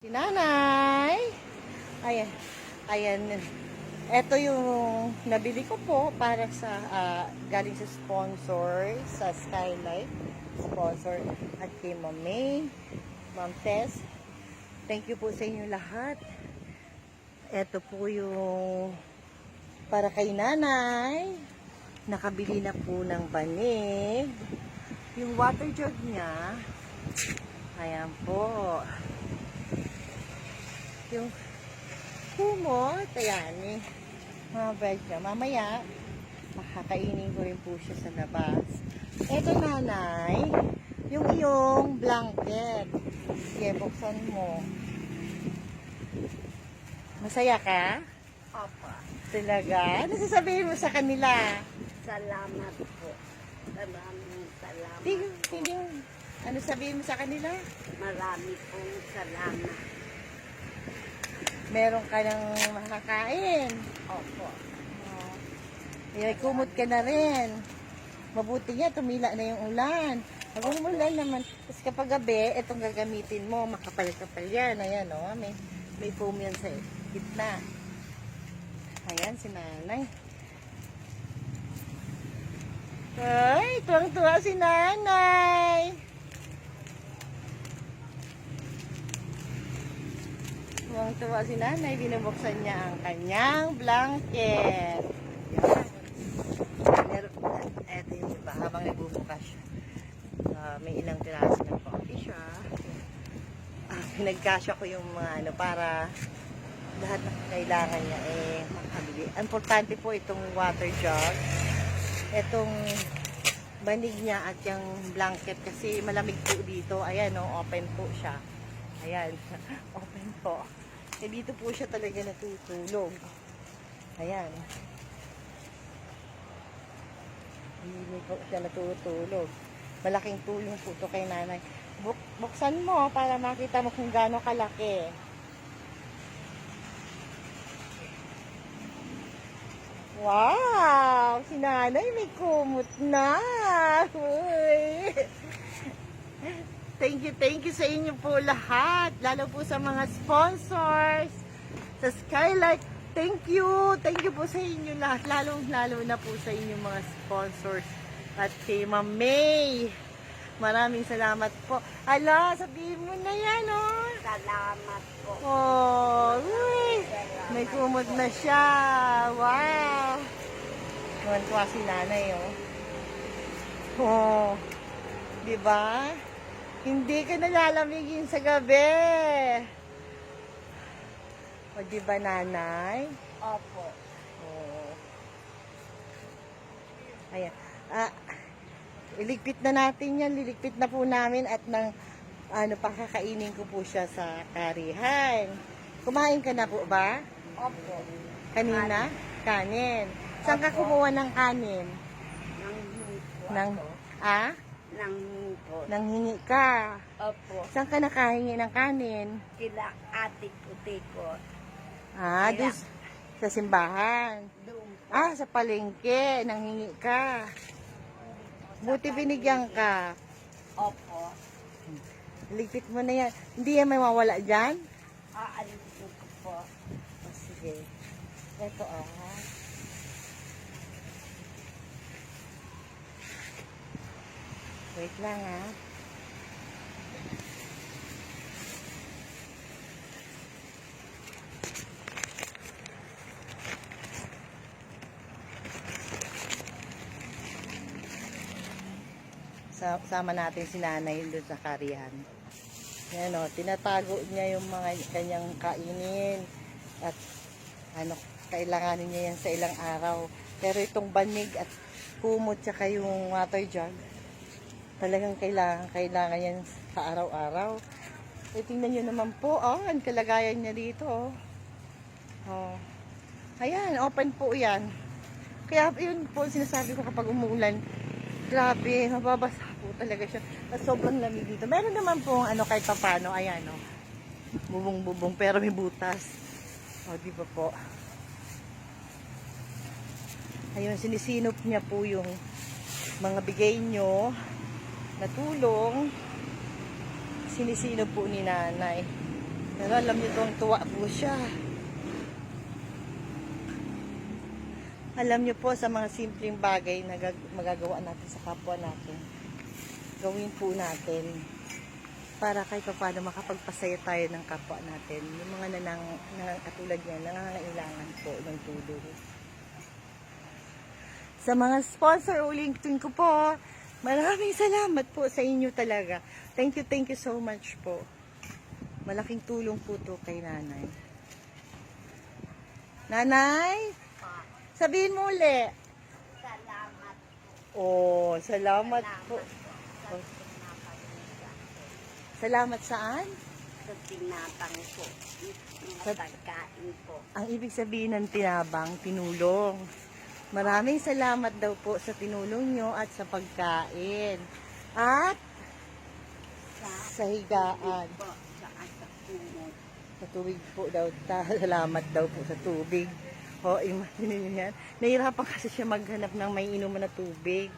Si Nanay. Ayan. Ayan. Ito yung nabili ko po para sa galing sa sponsor sa Skylight. Sponsor at kay Ma'am May, Ma'am Tess. Thank you po sa inyo lahat. Ito po yung para kay Nanay. Nakabili na po ng banig. Yung water jug niya. Ayan po. Yung kumot, ayan eh. Mga bed niya. Mamaya, makakainin ko rin po siya sa labas. Eto Nanay, yung iyong blanket. Sige, buksan mo. Masaya ka? Opo. Talaga? Ano sasabihin mo sa kanila? Salamat po. Maraming salamat. Hindi, ano sabihin mo sa kanila? Marami pong salamat. Meron ka ng makakain. Opo. May kumot ka na rin. Mabuti nga, tumila na yung ulan. Pag umulan naman, tapos kapag gabi, itong gagamitin mo, makapal-kapal yan. Ayan, oh, may foam yan sa gitna. Ayan, si Nanay. Ay, tuwang-tuwa si Nanay. Tuwang-tuwa si Nanay. Binubuksan niya ang kanyang blanket. Ito yung iba. Habang nagbubukas siya. May ilang piraso ng coffee siya. Pinagkasya ko yung mga ano para lahat ng kailangan niya makabili. Importante po itong water jug. Itong banig niya at yung blanket kasi malamig po dito. Ayan o, open po siya. Ayan, open po. Dito po siya talaga natutulog. Ayan. Dito po siya natutulog. Malaking tulong po ito kay Nanay. Buksan mo para makita mo kung gaano kalaki. Wow! Si Nanay may kumot na! Uy. Thank you sa inyo po lahat. Lalo po sa mga sponsors sa Skylight. Thank you po sa inyo lahat. Lalo na po sa inyo mga sponsors. At kay Ma'am May. Maraming salamat po. Ala, sabihin mo na yan, oh. Salamat po. Oh, uy. May kumot na siya. Wow. Tuwan-tuwa si Nanay, oh. Oh. Diba? Hindi ka nalalamigin sa gabi. O, diba, Nanay? Opo. Oh. Ayan. Iligpit na natin yan. Liligpit na po namin at pakakainin ko po siya sa karihan. Kumain ka na po ba? Opo. Kanina? Kanin. Saan ka kumuha ng kanin? Nang po. Nanghingi ka. Opo. Saan ka nakahingi ng kanin? Kila ate puti ko. Doon sa simbahan. Doon po. Sa palengke. Nanghingi ka. Buti binigyan ka. Opo. Ligpit mo na yan. Hindi yan may mawala dyan? Aalis ko po. Sige. Ito Wait lang Sama natin si Nanay doon sa karihan. Yan tinatago niya yung mga kanyang kainin at kailanganin niya yan sa ilang araw. Pero itong banig at kumot tsaka yung water jug, talagang kailangan yan sa araw-araw. Tingnan nyo naman po, ang kalagayan niya dito. Ayan, open po yan. Kaya yun po sinasabi ko kapag umuulan, grabe, mababasa po talaga siya. At sobrang lamig dito. Meron naman po kahit papano, ayan bubong-bubong pero may butas. Di ba po? Ayun, sinisinop niya po yung mga bigay nyo na tulong. Sinisinop po ni Nanay. Pero alam niyo tuwang tuwa po siya. Alam niyo po sa mga simpleng bagay na magagawa natin sa kapwa natin. Gawin po natin para kahit pa paano makapagpasaya tayo ng kapwa natin. Yung mga katulad niya, nangangailangan po ng tulong. Sa mga sponsor, ulitin ko po, maraming salamat po sa inyo talaga. Thank you so much po. Malaking tulong po to kay nanay. Nanay, sabihin mo uli. Salamat. Oh, salamat po. Sa pinapagnigan ko. Salamat saan? Sa tinapang ko. Sa- Mga pagkain ko. Ang ibig sabihin ng tinabang, tinulong. Maraming salamat daw po sa tinulong nyo at sa pagkain. At sa higaan. Po, saka sa kumot. Sa tubig po daw. Salamat daw po sa tubig. O, imagine nyo yan. Nahirapan kasi siya maghanap ng may inuman na tubig.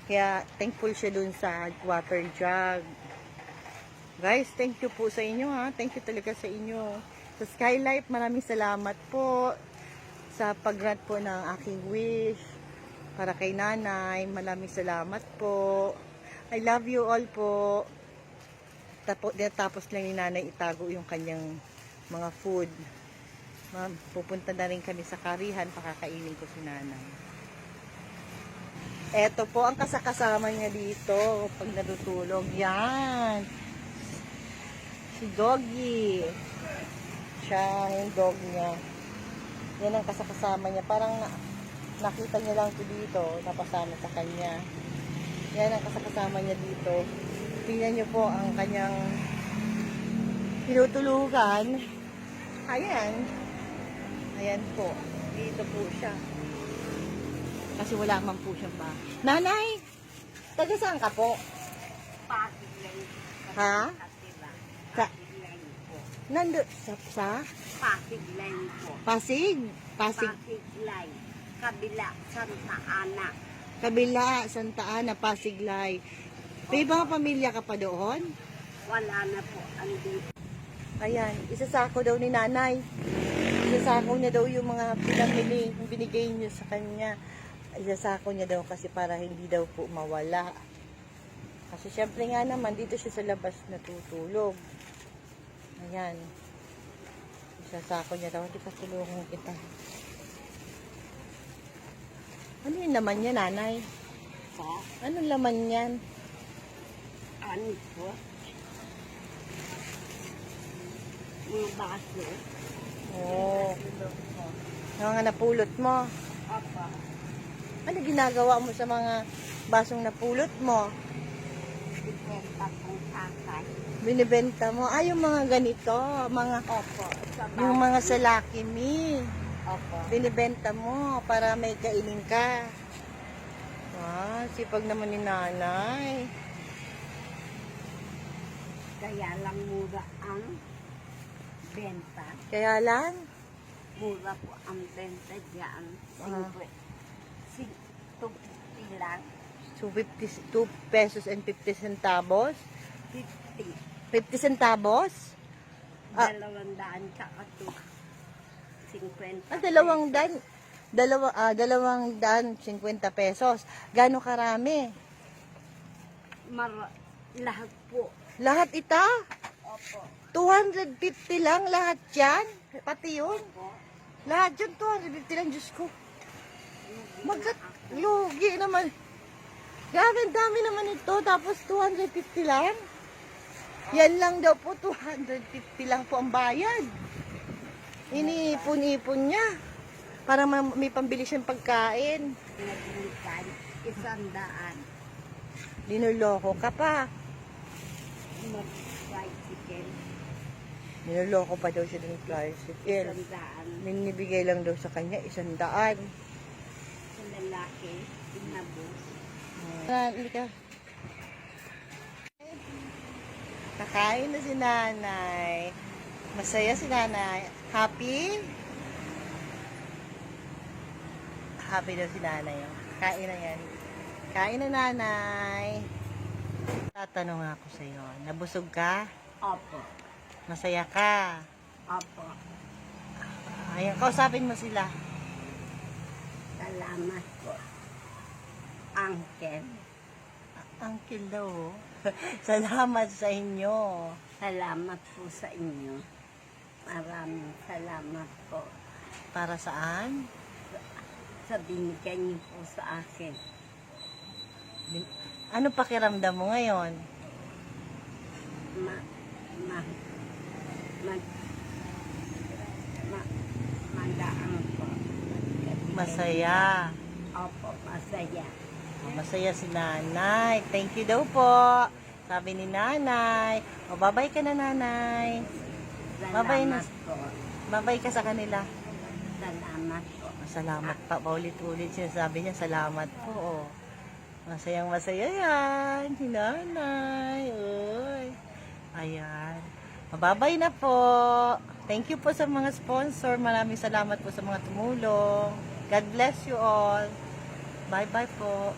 Kaya thankful siya dun sa water jug. Guys, thank you po sa inyo ha. Thank you talaga sa inyo. Sa Skylife, maraming salamat po sa pag-grant po ng aking wish para kay nanay. Maraming salamat po. I love you all po. Tapos lang ni nanay itago yung kanyang mga food. Pupunta na rin kami sa karihan, pakakainin ko si nanay. Eto po ang kasakasama niya dito pag natutulog. Yan. Si Doggy. Siya, yung dog niya. Yan ang kasakasama niya. Parang nakita niya lang ito dito, napasama sa kanya. Yan ang kasakasama niya dito. Tingnan niyo po ang kanyang tinutulugan. Ayan. Ayan po. Dito po siya. Kasi wala man po siyang ba. Nanay! Taga saan ka po? Pasig lang. Ha? Katira. Sa, Pasig lang po. sa Pasig lang po. Pasig? Pasig. Pasig lang. Kabila, Santa Ana. Kabila, Santa Ana, Pasiglay. May mga pamilya ka pa doon? Wala na po. Andito. Ayan, isasako daw ni nanay. Isasako niya daw yung mga pinamili, yung binigay niyo sa kanya. Isasako niya daw kasi para hindi daw po mawala. Kasi syempre nga naman, dito siya sa labas natutulog. Ayan. Isasako niya daw, hindi pa tulungan kita. Ano yung laman niya, nanay? Sa Anong laman yan? ano po? Mga baso. Oo. Tulog po. Yung mga napulot mo. Opo. Ano ginagawa mo sa mga basong napulot mo? Ibenta pong kakay. Binibenta mo? Ay, yung mga ganito. Opo. Sa Yung baso. mga salakimi. Opo. Binibenta mo para may kainin ka. Sipag naman ni nanay. Kaya lang mura ang benta. Kaya lang, Mura po ang benta dyan. Ah. 50 lang. so 52 pesos and 50 centavos. 50. 50 centavos? Ah. 200 tsaka 50. Dalawang dan, 50 pesos. Gano'ng karami? Lahat po. Lahat ita? Opo. 250 lang lahat yan? Pati yun? Opo. Lahat yun, 250 lang, Diyos ko. Lugi naman. Grabe, ang dami naman ito. Tapos 250 lang? Yan lang daw po, 250 lang po ang bayad. Iniipon-ipon niya. Para may pambili siyang pagkain. Naglikan. 100. Linuloko ka pa. Mag-tricycle. Niloloko pa daw siya ng tricycle. 100. Minibigay lang daw sa kanya 100. Sa lalaki. Inabos. Halika. Kakain na si nanay. Masaya si nanay. Happy? Happy daw si nanay. Oh. Kain na yan. Kain na nanay. Tatanong ako sa iyo. Nabusog ka? Opo. Masaya ka. Opo. Ayan, kausapin mo sila. Salamat po. Uncle. Uncle daw. Salamat sa inyo. Salamat po sa inyo. Maraming salamat po. Para saan? Sa binigay niyo po sa akin. Ano pakiramdam mo ngayon? Ma, ma, mag, ma, magaan po. Masaya. Opo, masaya. Masaya si nanay. Thank you daw po. Sabi ni nanay. O, babay ka na, nanay. Babay na. Salamat po. Babay ka sa kanila. Salamat po. Salamat pa. Paulit-ulit sinasabi niya, salamat po. O. Masayang masaya yan. Si nanay. Uy. Ayan. Mababay na po. Thank you po sa mga sponsor. Maraming salamat po sa mga tumulong. God bless you all. Bye-bye po.